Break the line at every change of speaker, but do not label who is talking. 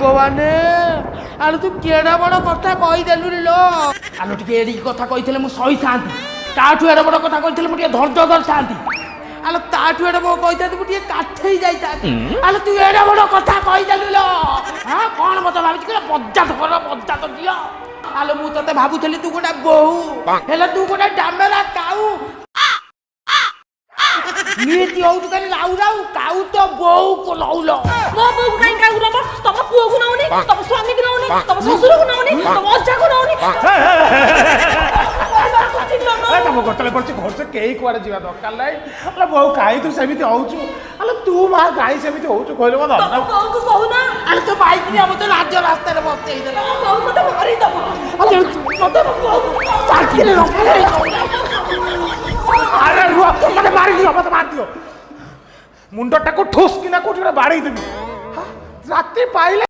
भगवान आलो तू केड़ा बड़ कथा कहीदेलु लो आलो टिके एडी कथा कहीथले मु सही थांती ताठू एडा बड़ कथा कहीथले मु टिके धैर्य धर थांती आलो ताठू एडा बड़ कहीता तू टिके काठेई जाईता आलो तू एडा बड़ कथा कहीदेलु लो हां कोन मत भाबी कि बज्जा तो दियो आलो मु तते भाबुथली तू गोटा बहु हेला तू गोटा डामेला काऊ नीति औ तने लाउ राउ काऊ तो बहु को लौलो
मो बहु काई काऊ रो तम पुओ को नौनी तम स्वामी को नौनी तम ससुर को नौनी तम अज्जा को नौनी
तम गोटले पड़छ घर से केही कुआरे जीवा दरकार नै अरे बहु काई तू सेमिति होउछु अरे तू मा काई सेमिति होउछु कहले मत
तम बहु को कहू ना
अरे तो बाइक में हम तो लाज रास्ता रे बसई देला
बहु मते मारी दब
अरे मत बहु साथी रे
अरे रुआ मत मार दियो मुंडटा को ठोस किना कोठी बाड़ी देबी राती पाइले